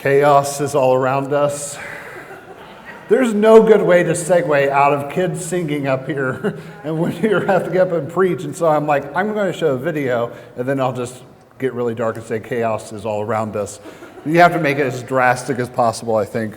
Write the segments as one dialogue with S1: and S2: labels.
S1: Chaos is all around us. There's no good way to segue out of kids singing up here and when you have to get up and preach. And so I'm like, I'm going to show a video, and then I'll just get really dark and say chaos is all around us. You have to make it as drastic as possible, I think.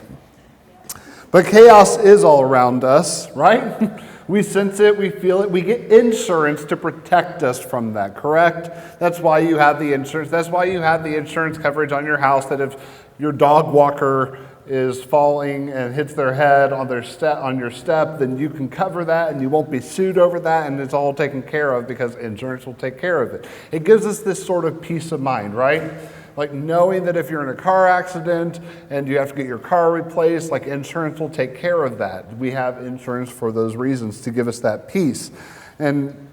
S1: But chaos is all around us, right? We sense it, we feel it, we get insurance to protect us from that, correct? That's why you have the insurance. That's why you have the insurance coverage on your house, that if your dog walker is falling and hits their head on your step, then you can cover that and you won't be sued over that, and it's all taken care of because insurance will take care of it. It gives us this sort of peace of mind, right? Like knowing that if you're in a car accident and you have to get your car replaced, like insurance will take care of that. We have insurance for those reasons, to give us that peace. And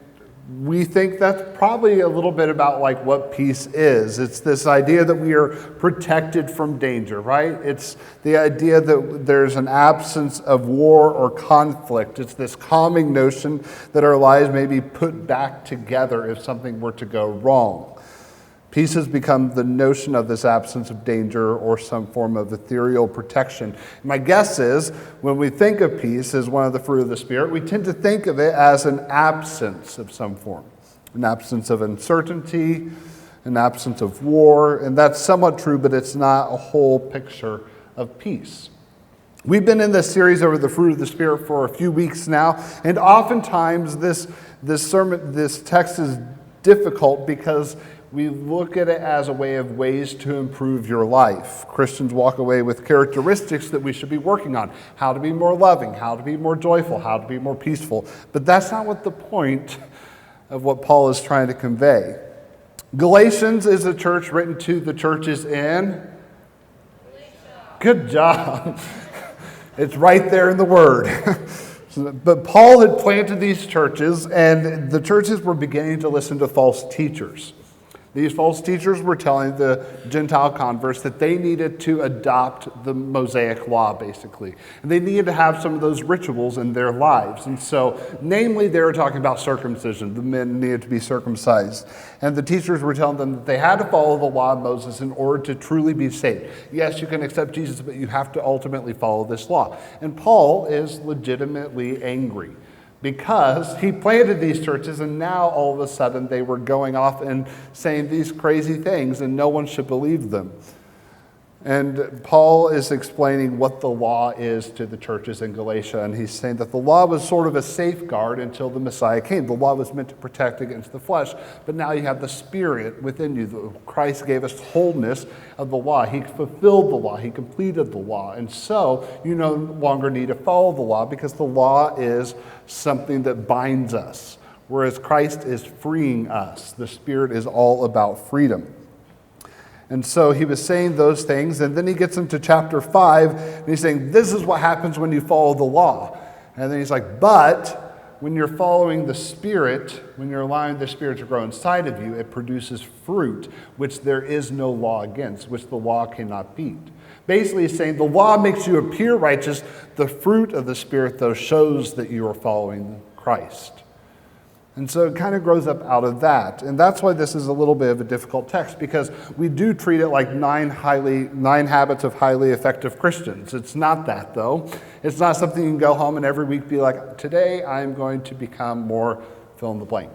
S1: we think that's probably a little bit about like what peace is. It's this idea that we are protected from danger, right? It's the idea that there's an absence of war or conflict. It's this calming notion that our lives may be put back together if something were to go wrong. Peace has become the notion of this absence of danger or some form of ethereal protection. My guess is when we think of peace as one of the fruit of the Spirit, we tend to think of it as an absence of some form, an absence of uncertainty, an absence of war, and that's somewhat true, but it's not a whole picture of peace. We've been in this series over the fruit of the Spirit for a few weeks now, and oftentimes this text is difficult because we look at it as a way of ways to improve your life. Christians walk away with characteristics that we should be working on. How to be more loving, how to be more joyful, how to be more peaceful. But that's not what the point of what Paul is trying to convey. Galatians is a church written to the churches in Galatia. Good job. It's right there in the word. But Paul had planted these churches, and the churches were beginning to listen to false teachers. These false teachers were telling the Gentile converts that they needed to adopt the Mosaic law, basically. And they needed to have some of those rituals in their lives. And so, namely, they were talking about circumcision. The men needed to be circumcised. And the teachers were telling them that they had to follow the law of Moses in order to truly be saved. Yes, you can accept Jesus, but you have to ultimately follow this law. And Paul is legitimately angry, because he planted these churches and now all of a sudden they were going off and saying these crazy things and no one should believe them. And Paul is explaining what the law is to the churches in Galatia, and he's saying that the law was sort of a safeguard until the Messiah came. The law was meant to protect against the flesh, but now you have the Spirit within you. Christ gave us wholeness of the law. He fulfilled the law. He completed the law. And so you no longer need to follow the law because the law is something that binds us, whereas Christ is freeing us. The Spirit is all about freedom. And so he was saying those things, and then he gets into chapter 5, and he's saying, this is what happens when you follow the law. And then he's like, but when you're following the Spirit, when you're allowing the Spirit to grow inside of you, it produces fruit, which there is no law against, which the law cannot beat. Basically, he's saying the law makes you appear righteous. The fruit of the Spirit, though, shows that you are following Christ. And so it kind of grows up out of that. And that's why this is a little bit of a difficult text, because we do treat it like 9 habits of highly effective Christians. It's not that, though. It's not something you can go home and every week be like, today I'm going to become more fill in the blank.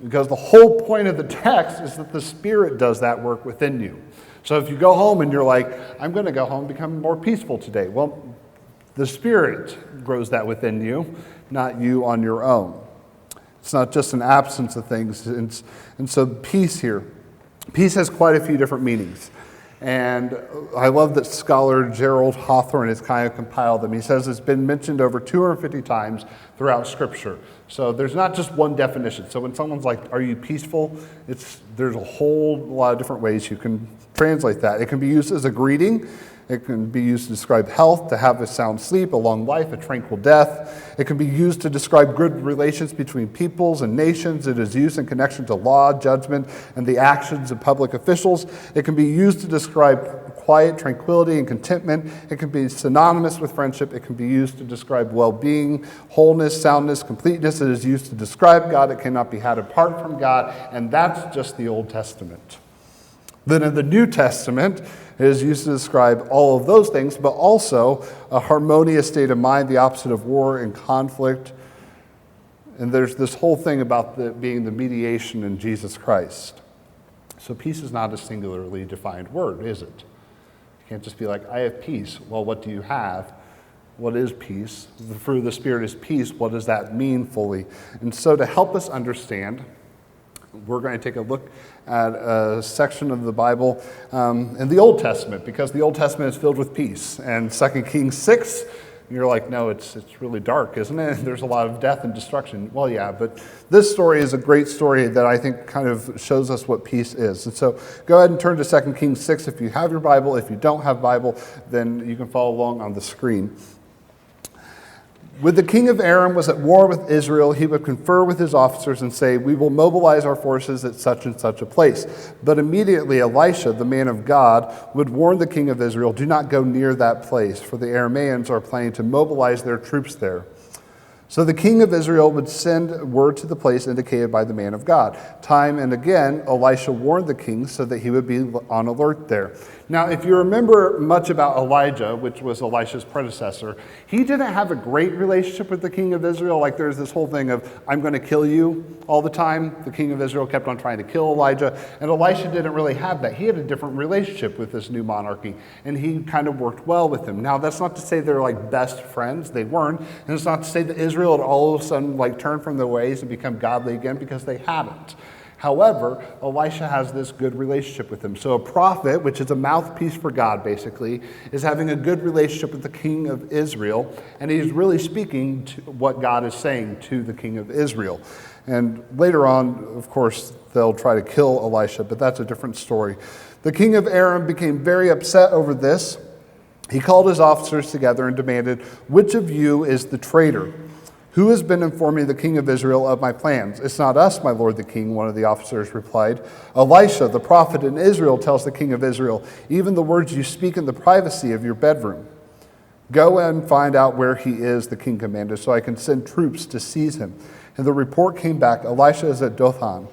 S1: Because the whole point of the text is that the Spirit does that work within you. So if you go home and you're like, I'm going to go home and become more peaceful today. Well, the Spirit grows that within you, not you on your own. It's not just an absence of things. And so peace here. Peace has quite a few different meanings. And I love that scholar Gerald Hawthorne has kind of compiled them. He says it's been mentioned over 250 times throughout Scripture. So there's not just one definition. So when someone's like, are you peaceful? There's a whole lot of different ways you can translate that. It can be used as a greeting. It can be used to describe health, to have a sound sleep, a long life, a tranquil death. It can be used to describe good relations between peoples and nations. It is used in connection to law, judgment, and the actions of public officials. It can be used to describe quiet, tranquility, and contentment. It can be synonymous with friendship. It can be used to describe well-being, wholeness, soundness, completeness. It is used to describe God. It cannot be had apart from God. And that's just the Old Testament. Then in the New Testament, it is used to describe all of those things, but also a harmonious state of mind, the opposite of war and conflict. And there's this whole thing about being the mediation in Jesus Christ. So peace is not a singularly defined word, is it? You can't just be like, I have peace. Well, what do you have? What is peace? The fruit of the Spirit is peace. What does that mean fully? And so to help us understand, we're going to take a look at a section of the Bible in the Old Testament, because the Old Testament is filled with peace. And 2 Kings 6, you're like, no, it's really dark, isn't it? There's a lot of death and destruction. Well, yeah, but this story is a great story that I think kind of shows us what peace is. And so go ahead and turn to 2 Kings 6 if you have your Bible. If you don't have Bible, then you can follow along on the screen. When the king of Aram was at war with Israel, he would confer with his officers and say, we will mobilize our forces at such and such a place. But immediately Elisha, the man of God, would warn the king of Israel, do not go near that place, for the Arameans are planning to mobilize their troops there. So the king of Israel would send word to the place indicated by the man of God. Time and again, Elisha warned the king so that he would be on alert there. Now, if you remember much about Elijah, which was Elisha's predecessor, he didn't have a great relationship with the king of Israel. Like there's this whole thing of, I'm going to kill you all the time. The king of Israel kept on trying to kill Elijah, and Elisha didn't really have that. He had a different relationship with this new monarchy, and he kind of worked well with him. Now, that's not to say they're like best friends. They weren't. And it's not to say that Israel had all of a sudden like turned from their ways and become godly again, because they hadn't. However, Elisha has this good relationship with him. So a prophet, which is a mouthpiece for God basically, is having a good relationship with the king of Israel, and he's really speaking to what God is saying to the king of Israel. And later on, of course, they'll try to kill Elisha, but that's a different story. The king of Aram became very upset over this. He called his officers together and demanded, which of you is the traitor? Who has been informing the king of Israel of my plans? It's not us, my lord the king, one of the officers replied. Elisha, the prophet in Israel, tells the king of Israel, even the words you speak in the privacy of your bedroom. Go and find out where he is, the king commanded, so I can send troops to seize him. And the report came back, Elisha is at Dothan.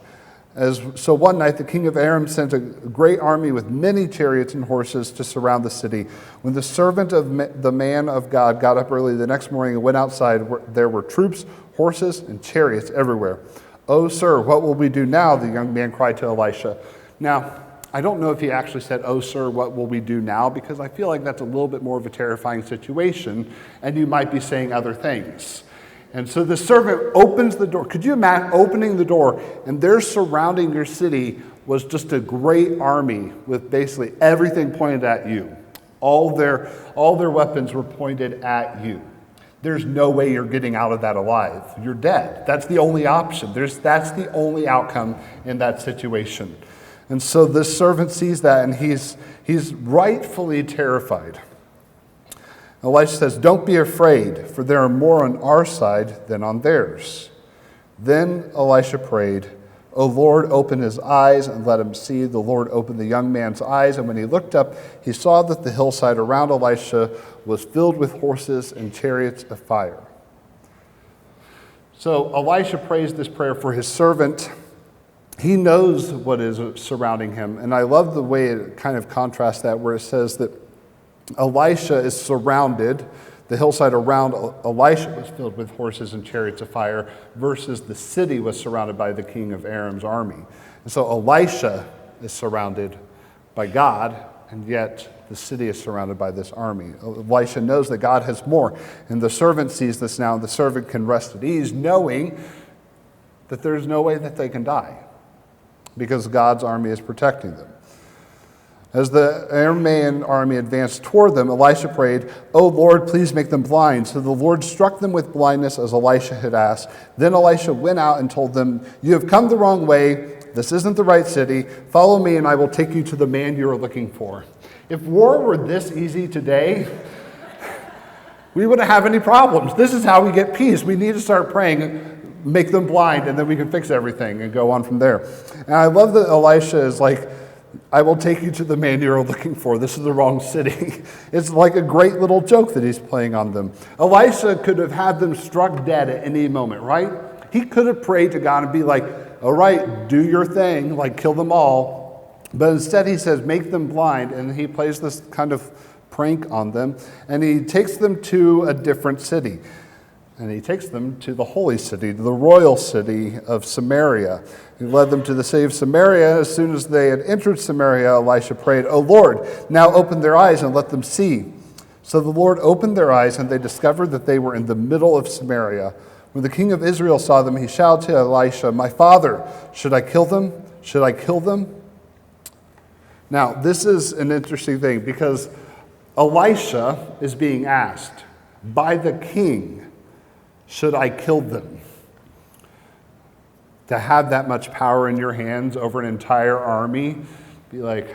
S1: So one night the king of Aram sent a great army with many chariots and horses to surround the city. When the servant of the man of God got up early the next morning and went outside, there were troops, horses, and chariots everywhere. Oh, sir, what will we do now? The young man cried to Elisha. Now, I don't know if he actually said, oh, sir, what will we do now? Because I feel like that's a little bit more of a terrifying situation, and you might be saying other things. And so the servant opens the door. Could you imagine opening the door, and there surrounding your city was just a great army with basically everything pointed at you. All their weapons were pointed at you. There's no way you're getting out of that alive. You're dead. That's the only option. That's the only outcome in that situation. And so this servant sees that, and he's rightfully terrified. Elisha says, don't be afraid, for there are more on our side than on theirs. Then Elisha prayed, O Lord, open his eyes and let him see. The Lord opened the young man's eyes, and when he looked up, he saw that the hillside around Elisha was filled with horses and chariots of fire. So Elisha prays this prayer for his servant. He knows what is surrounding him, and I love the way it kind of contrasts that, where it says that Elisha is surrounded. The hillside around Elisha was filled with horses and chariots of fire, versus the city was surrounded by the king of Aram's army. And so Elisha is surrounded by God, and yet the city is surrounded by this army. Elisha knows that God has more, and the servant sees this now, and the servant can rest at ease, knowing that there's no way that they can die, because God's army is protecting them. As the Aramean army advanced toward them, Elisha prayed, O Lord, please make them blind. So the Lord struck them with blindness as Elisha had asked. Then Elisha went out and told them, you have come the wrong way. This isn't the right city. Follow me and I will take you to the man you are looking for. If war were this easy today, we wouldn't have any problems. This is how we get peace. We need to start praying, make them blind, and then we can fix everything and go on from there. And I love that Elisha is like, I will take you to the man you're looking for. This is the wrong city. It's like a great little joke that he's playing on them. Elisha could have had them struck dead at any moment, right? He could have prayed to God and be like, all right, do your thing, like kill them all. But instead he says, make them blind, and he plays this kind of prank on them, and he takes them to a different city. And he takes them to the holy city, the royal city of Samaria. He led them to the city of Samaria. As soon as they had entered Samaria, Elisha prayed, "O Lord, now open their eyes and let them see." So the Lord opened their eyes, and they discovered that they were in the middle of Samaria. When the king of Israel saw them, he shouted to Elisha, "My father, should I kill them? Should I kill them?" Now, this is an interesting thing because Elisha is being asked by the king, should I kill them? To have that much power in your hands over an entire army, be like,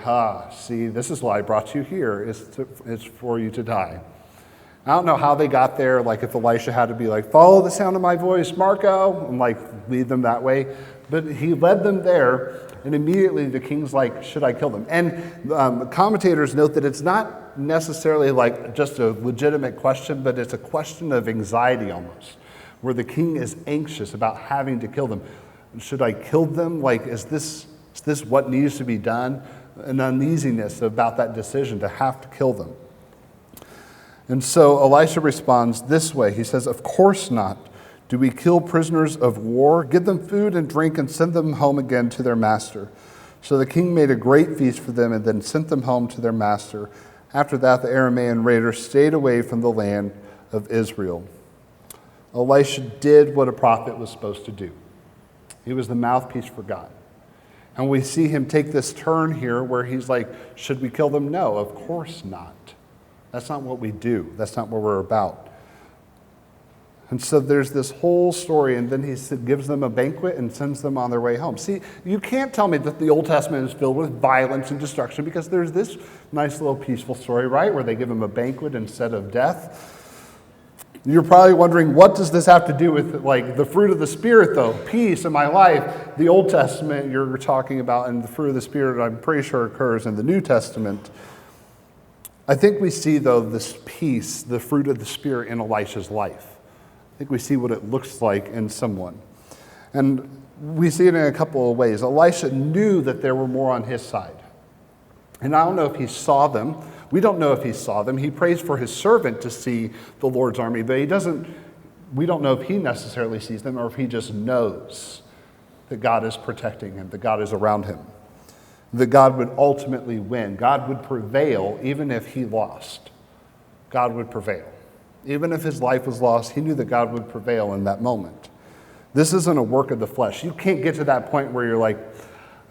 S1: see, this is why I brought you here. It's for you to die. I don't know how they got there, like if Elisha had to be like, follow the sound of my voice, Marco, and like lead them that way. But he led them there, and immediately the king's like, should I kill them? And commentators note that it's not necessarily like just a legitimate question, but it's a question of anxiety almost, where the king is anxious about having to kill them. Should I kill them? Like, is this what needs to be done? An uneasiness about that decision to have to kill them. And so Elisha responds this way. He says, "Of course not. Do we kill prisoners of war? Give them food and drink and send them home again to their master." So the king made a great feast for them and then sent them home to their master. After that, the Aramean raiders stayed away from the land of Israel. Elisha did what a prophet was supposed to do. He was the mouthpiece for God. And we see him take this turn here where he's like, should we kill them? No, of course not. That's not what we do. That's not what we're about. And so there's this whole story, and then he gives them a banquet and sends them on their way home. See, you can't tell me that the Old Testament is filled with violence and destruction because there's this nice little peaceful story, right, where they give him a banquet instead of death. You're probably wondering, what does this have to do with like the fruit of the Spirit, though? Peace in my life. The Old Testament you're talking about, and the fruit of the Spirit, I'm pretty sure occurs in the New Testament. I think we see, though, this peace, the fruit of the Spirit in Elisha's life. I think we see what it looks like in someone. And we see it in a couple of ways. Elisha knew that there were more on his side. And I don't know if he saw them. We don't know if he saw them. He prays for his servant to see the Lord's army, but we don't know if he necessarily sees them or if he just knows that God is protecting him, that God is around him, that God would ultimately win. God would prevail even if he lost. God would prevail. Even if his life was lost, he knew that God would prevail in that moment. This isn't a work of the flesh. You can't get to that point where you're like,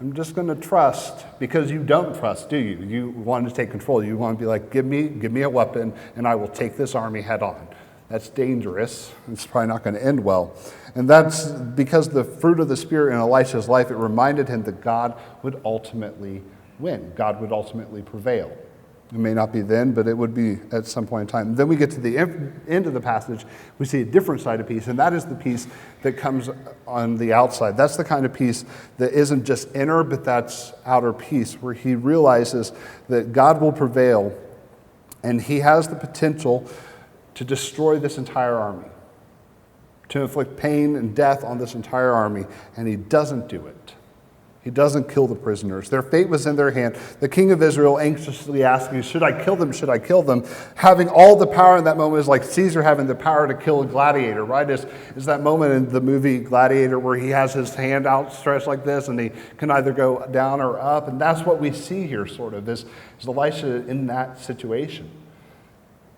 S1: I'm just going to trust, because you don't trust, do you? You want to take control. You want to be like, give me a weapon, and I will take this army head on. That's dangerous. It's probably not going to end well. And that's because the fruit of the Spirit in Elisha's life, it reminded him that God would ultimately win. God would ultimately prevail. It may not be then, but it would be at some point in time. Then we get to the end of the passage, we see a different side of peace, and that is the peace that comes on the outside. That's the kind of peace that isn't just inner, but that's outer peace, where he realizes that God will prevail, and he has the potential to destroy this entire army, to inflict pain and death on this entire army, and he doesn't do it. He doesn't kill the prisoners. Their fate was in their hand. The king of Israel anxiously asking, should I kill them? Should I kill them? Having all the power in that moment is like Caesar having the power to kill a gladiator, right? Is that moment in the movie Gladiator where he has his hand outstretched like this and he can either go down or up. And that's what we see here sort of is Elisha in that situation.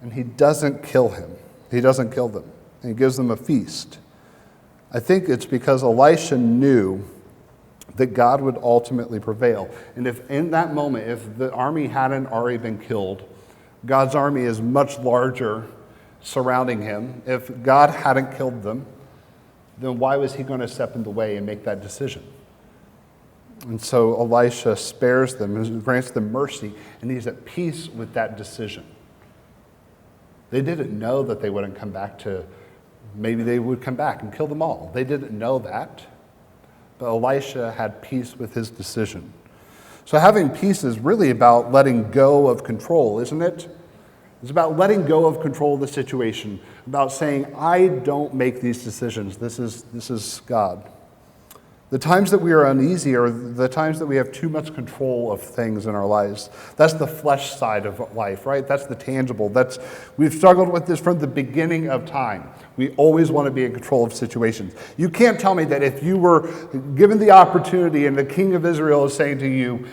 S1: And he doesn't kill him. He doesn't kill them. And he gives them a feast. I think it's because Elisha knew that God would ultimately prevail. And if in that moment, if the army hadn't already been killed, God's army is much larger surrounding him. If God hadn't killed them, then why was he going to step in the way and make that decision? And so Elisha spares them and grants them mercy, and he's at peace with that decision. They didn't know that they wouldn't come back to, maybe they would come back and kill them all. They didn't know that. But Elisha had peace with his decision. So having peace is really about letting go of control, isn't it? It's about letting go of control of the situation, about saying, I don't make these decisions. This is God. The times that we are uneasy are the times that we have too much control of things in our lives. That's the flesh side of life, right? That's the tangible. We've struggled with this from the beginning of time. We always want to be in control of situations. You can't tell me that if you were given the opportunity and the king of Israel is saying to you,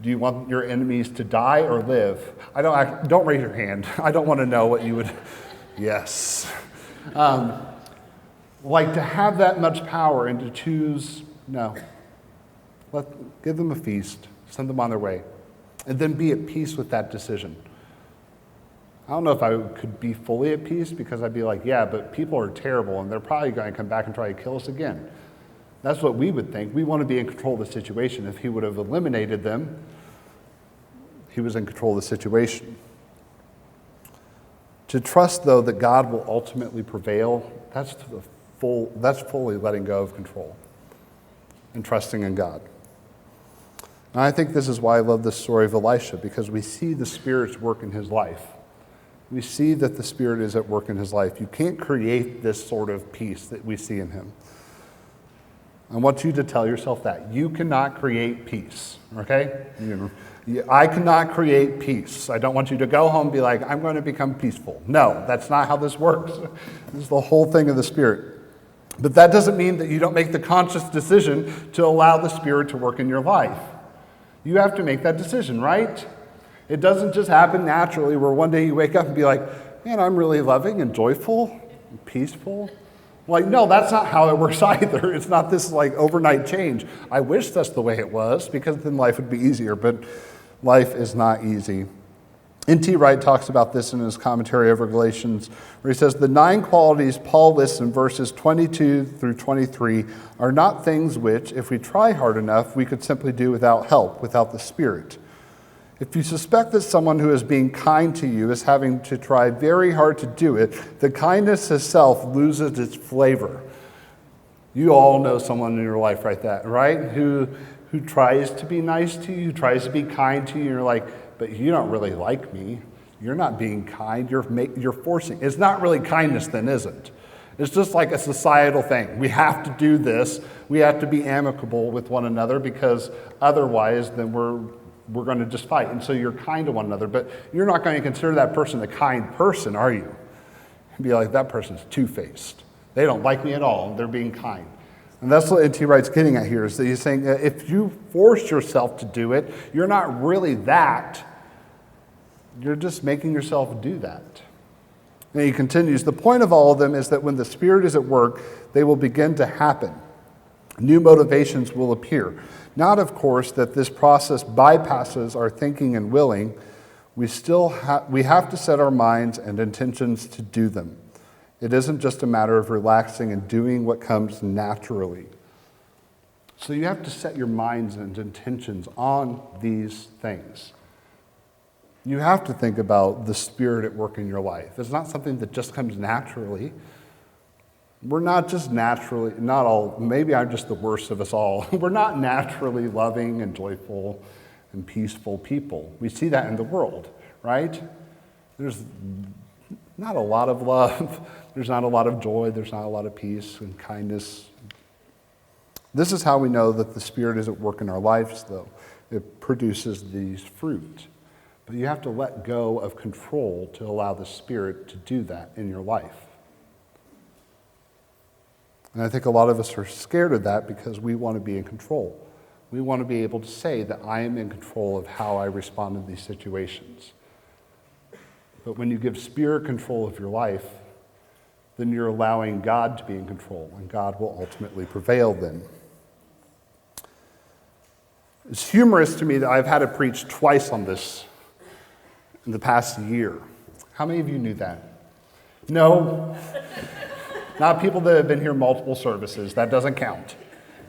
S1: do you want your enemies to die or live? Don't raise your hand. I don't want to know what you would. Yes. Like to have that much power and to choose, no. Give them a feast, send them on their way, and then be at peace with that decision. I don't know if I could be fully at peace because I'd be like, yeah, but people are terrible and they're probably going to come back and try to kill us again. That's what we would think. We want to be in control of the situation. If he would have eliminated them, he was in control of the situation. To trust, though, that God will ultimately prevail, that's fully letting go of control and trusting in God. And I think this is why I love this story of Elisha, because we see the Spirit's work in his life. We see that the Spirit is at work in his life. You can't create this sort of peace that we see in him. I want you to tell yourself that. You cannot create peace, okay? I cannot create peace. I don't want you to go home and be like, I'm going to become peaceful. No, that's not how this works. This is the whole thing of the Spirit. But that doesn't mean that you don't make the conscious decision to allow the Spirit to work in your life. You have to make that decision, right? It doesn't just happen naturally where one day you wake up and be like, man, I'm really loving and joyful and peaceful. Like, no, that's not how it works either. It's not this like overnight change. I wish that's the way it was because then life would be easier, but life is not easy. N.T. Wright talks about this in his commentary over Galatians, where he says, the 9 qualities Paul lists in verses 22 through 23 are not things which, if we try hard enough, we could simply do without help, without the Spirit. If you suspect that someone who is being kind to you is having to try very hard to do it, the kindness itself loses its flavor. You all know someone in your life like that, right? Who tries to be nice to you, tries to be kind to you, and you're like, but you don't really like me. You're not being kind. You're forcing. It's not really kindness then, is it? It's just like a societal thing. We have to do this. We have to be amicable with one another because otherwise then we're going to just fight. And so you're kind to one another, but you're not going to consider that person a kind person, are you? You'd be like, that person's two-faced. They don't like me at all. They're being kind. And that's what N.T. Wright's getting at here, is that he's saying that if you force yourself to do it, you're not really that. You're just making yourself do that. And he continues, the point of all of them is that when the Spirit is at work, they will begin to happen. New motivations will appear. Not, of course, that this process bypasses our thinking and willing. We have to set our minds and intentions to do them. It isn't just a matter of relaxing and doing what comes naturally. So you have to set your minds and intentions on these things. You have to think about the Spirit at work in your life. It's not something that just comes naturally. We're not just naturally, not all, maybe I'm just the worst of us all. We're not naturally loving and joyful and peaceful people. We see that in the world, right? There's not a lot of love. There's not a lot of joy. There's not a lot of peace and kindness. This is how we know that the Spirit is at work in our lives, though. It produces these fruit. But you have to let go of control to allow the Spirit to do that in your life. And I think a lot of us are scared of that because we want to be in control. We want to be able to say that I am in control of how I respond to these situations. But when you give Spirit control of your life, then you're allowing God to be in control, and God will ultimately prevail then. It's humorous to me that I've had to preach twice on this in the past year. How many of you knew that? No? Not people that have been here multiple services. That doesn't count.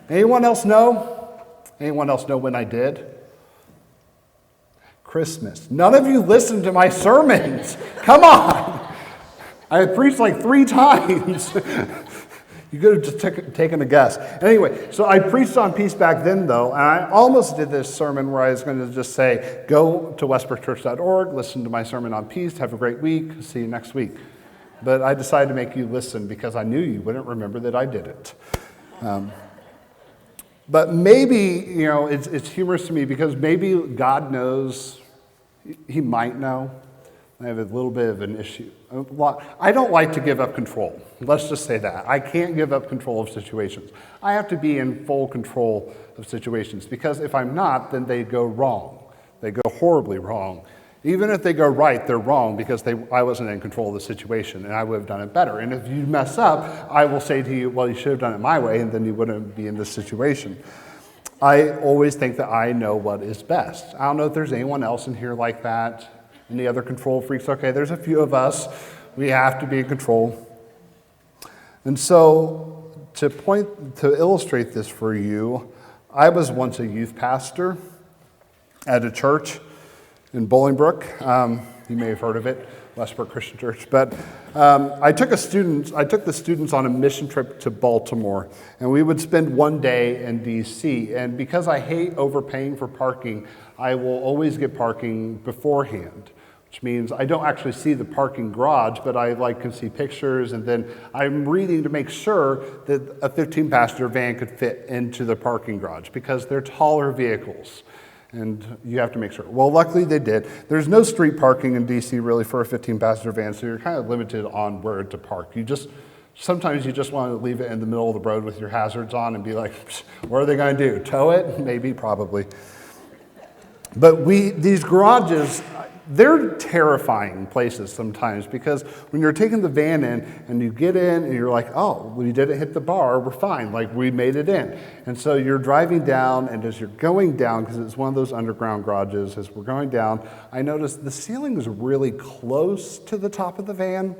S1: Anyone else know? Anyone else know when I did? Christmas. None of you listened to my sermons. Come on. I preached like 3 times. You could have just taken a guess. Anyway, so I preached on peace back then, though, and I almost did this sermon where I was going to just say, go to westbrookchurch.org, listen to my sermon on peace, have a great week, see you next week. But I decided to make you listen because I knew you wouldn't remember that I did it. But maybe, it's humorous to me because maybe God knows, he might know. I have a little bit of an issue. I don't like to give up control. Let's just say that. I can't give up control of situations. I have to be in full control of situations because if I'm not, then they go wrong. They go horribly wrong. Even if they go right, they're wrong because I wasn't in control of the situation and I would have done it better. And if you mess up, I will say to you, well, you should have done it my way and then you wouldn't be in this situation. I always think that I know what is best. I don't know if there's anyone else in here like that. Any other control freaks? Okay, there's a few of us. We have to be in control. And so to illustrate this for you, I was once a youth pastor at a church in Bolingbrook. You may have heard of it, Westbrook Christian Church. But I took the students on a mission trip to Baltimore, and we would spend one day in D.C. And because I hate overpaying for parking, I will always get parking beforehand, which means I don't actually see the parking garage, but I can see pictures, and then I'm reading to make sure that a 15-passenger van could fit into the parking garage because they're taller vehicles. And you have to make sure. Well, luckily they did. There's no street parking in DC really for a 15-passenger van, so you're kind of limited on where to park. Sometimes you just want to leave it in the middle of the road with your hazards on and be like, what are they going to do? Tow it? Maybe, probably. But these garages, they're terrifying places sometimes because when you're taking the van in and you get in and you're like, oh, we didn't hit the bar, we're fine, we made it in. And so you're driving down, and as you're going down, because it's one of those underground garages, as we're going down, I noticed the ceiling is really close to the top of the van.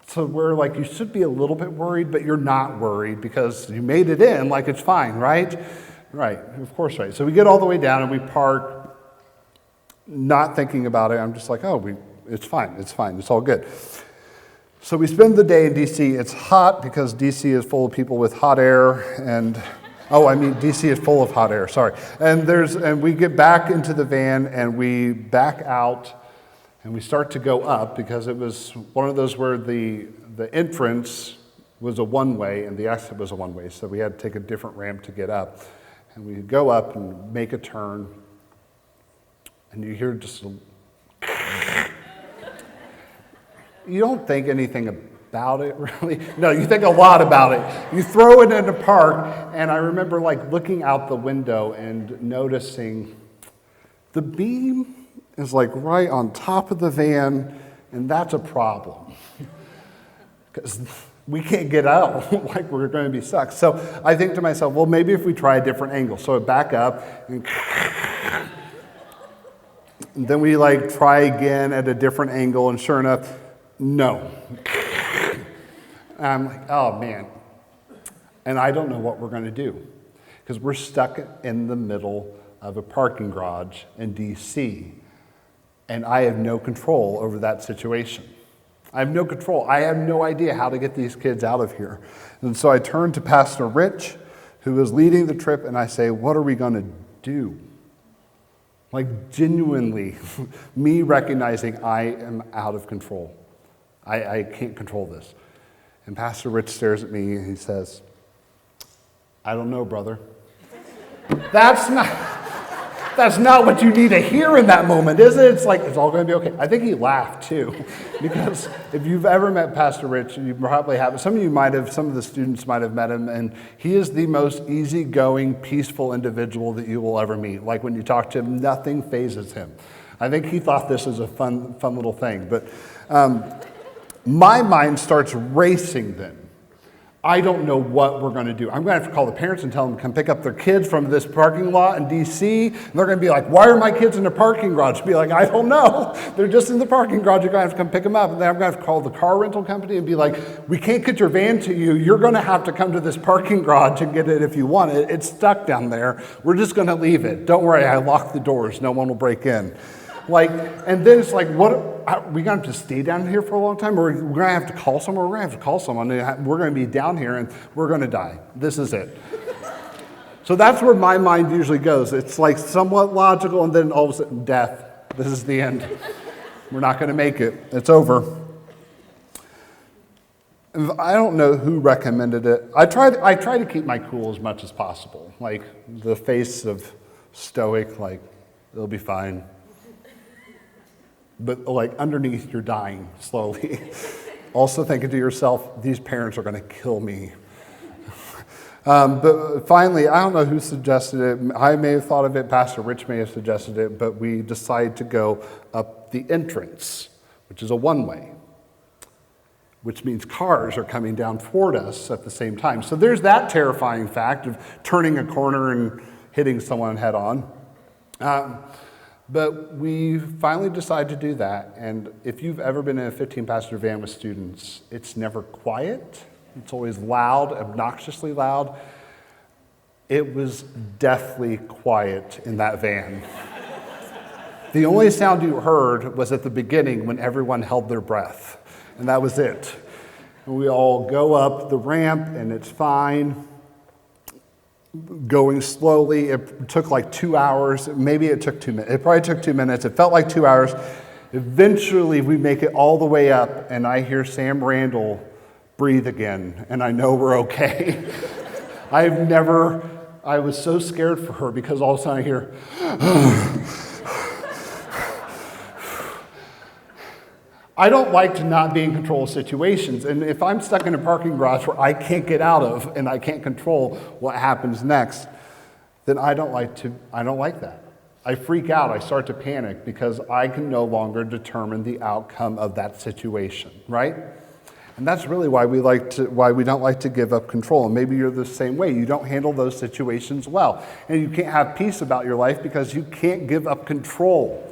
S1: So where you should be a little bit worried, but you're not worried because you made it in, it's fine, right? Right, of course, right. So we get all the way down and we park, not thinking about it. I'm just like, it's fine, it's all good. So we spend the day in D.C. It's hot because D.C. is full of people with hot air D.C. is full of hot air, sorry. And we get back into the van and we back out and we start to go up because it was one of those where the entrance was a one-way and the exit was a one-way. So we had to take a different ramp to get up. And we go up and make a turn. And you hear you don't think anything about it, really. No, you think a lot about it. You throw it in the park, and I remember looking out the window and noticing the beam is right on top of the van, and that's a problem. Because we can't get out, we're going to be stuck. So I think to myself, well, maybe if we try a different angle. So I back up, and then we try again at a different angle, and sure enough, no. And I'm like, oh man. And I don't know what we're going to do because we're stuck in the middle of a parking garage in DC, and I have no control over that situation. I have no control. I have no idea how to get these kids out of here. And so I turn to Pastor Rich, who is leading the trip, and I say, what are we going to do? Genuinely, me recognizing I am out of control. I can't control this. And Pastor Rich stares at me and he says, I don't know, brother. That's not what you need to hear in that moment, is it? It's it's all going to be okay. I think he laughed too, because if you've ever met Pastor Rich, you probably have. Some of the students might have met him, and he is the most easygoing, peaceful individual that you will ever meet. When you talk to him, nothing phases him. I think he thought this was a fun little thing, but my mind starts racing then. I don't know what we're going to do. I'm going to have to call the parents and tell them to come pick up their kids from this parking lot in D.C. And they're going to be like, why are my kids in the parking garage? Be like, I don't know. They're just in the parking garage. You're going to have to come pick them up. And then I'm going to have to call the car rental company and be like, we can't get your van to you. You're going to have to come to this parking garage and get it if you want it. It's stuck down there. We're just going to leave it. Don't worry, I locked the doors. No one will break in. And then it's what are we going to have to stay down here for a long time? Or we're going to have to call someone? We're going to have to call someone. We're going to be down here and we're going to die. This is it. So that's where my mind usually goes. It's somewhat logical, and then all of a sudden, death. This is the end. We're not going to make it. It's over. I don't know who recommended it. I try to keep my cool as much as possible. Like the face of stoic, like it'll be fine. But like underneath, you're dying slowly. Also thinking to yourself, these parents are going to kill me. But finally, I don't know who suggested it. I may have thought of it, Pastor Rich may have suggested it, but we decided to go up the entrance, which is a one-way, which means cars are coming down toward us at the same time. So there's that terrifying fact of turning a corner and hitting someone head on. But we finally decided to do that. And if you've ever been in a 15-passenger van with students, it's never quiet. It's always loud, obnoxiously loud. It was deathly quiet in that van. The only sound you heard was at the beginning when everyone held their breath. And that was it. And we all go up the ramp and it's fine. Going slowly, it took like 2 hours. Maybe it took 2 minutes. It probably took 2 minutes. It felt like 2 hours. Eventually, we make it all the way up, and I hear Sam Randall breathe again, and I know we're okay. I was so scared for her because all of a sudden I hear, I don't like to not be in control of situations. And if I'm stuck in a parking garage where I can't get out of and I can't control what happens next, then I don't like that. I freak out. I start to panic because I can no longer determine the outcome of that situation, right? And that's really why we don't like to give up control. And maybe you're the same way. You don't handle those situations well. And you can't have peace about your life because you can't give up control.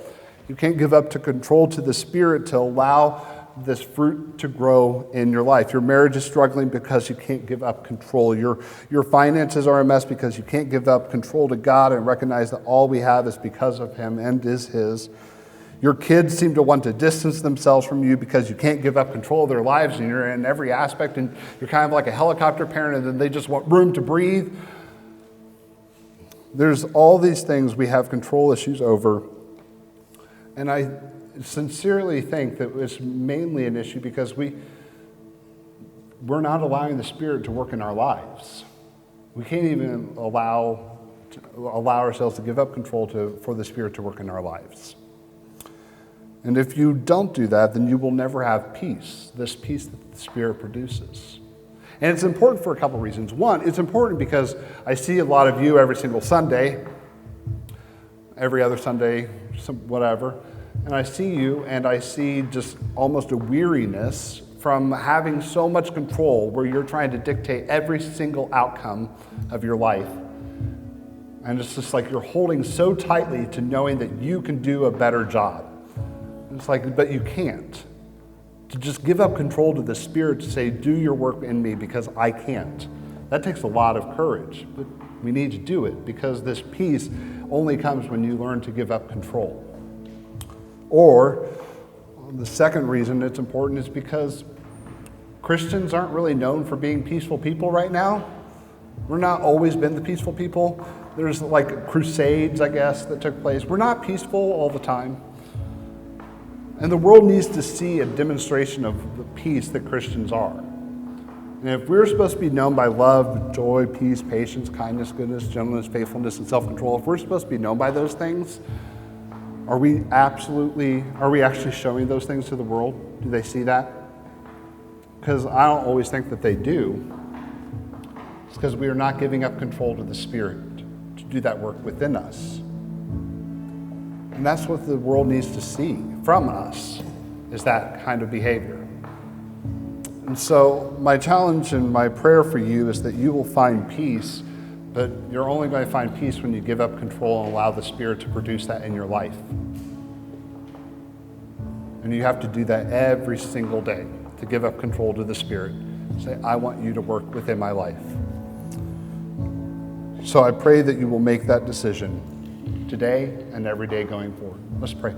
S1: You can't give up to control to the Spirit to allow this fruit to grow in your life. Your marriage is struggling because you can't give up control. Your finances are a mess because you can't give up control to God and recognize that all we have is because of Him and is His. Your kids seem to want to distance themselves from you because you can't give up control of their lives and you're in every aspect and you're kind of like a helicopter parent and then they just want room to breathe. There's all these things we have control issues over. And I sincerely think that it's mainly an issue because we're not allowing the Spirit to work in our lives. We can't even allow ourselves to give up control for the Spirit to work in our lives. And if you don't do that, then you will never have peace, this peace that the Spirit produces. And it's important for a couple reasons. One, it's important because I see a lot of you every single Sunday, every other Sunday, whatever, and I see you and I see just almost a weariness from having so much control where you're trying to dictate every single outcome of your life. And it's just like you're holding so tightly to knowing that you can do a better job. It's like, but you can't. To just give up control to the Spirit to say, do your work in me because I can't. That takes a lot of courage, but we need to do it because this peace only comes when you learn to give up control. Or the second reason it's important is because Christians aren't really known for being peaceful people right now. We're not always been the peaceful people. There's like crusades, I guess, that took place. We're not peaceful all the time. And the world needs to see a demonstration of the peace that Christians are. And if we're supposed to be known by love, joy, peace, patience, kindness, goodness, gentleness, faithfulness, and self-control, if we're supposed to be known by those things, are we actually showing those things to the world? Do they see that? Because I don't always think that they do. It's because we are not giving up control to the Spirit to do that work within us. And that's what the world needs to see from us, is that kind of behavior. And so my challenge and my prayer for you is that you will find peace, but you're only going to find peace when you give up control and allow the Spirit to produce that in your life. And you have to do that every single day, to give up control to the Spirit. Say, I want you to work within my life. So I pray that you will make that decision today and every day going forward. Let's pray.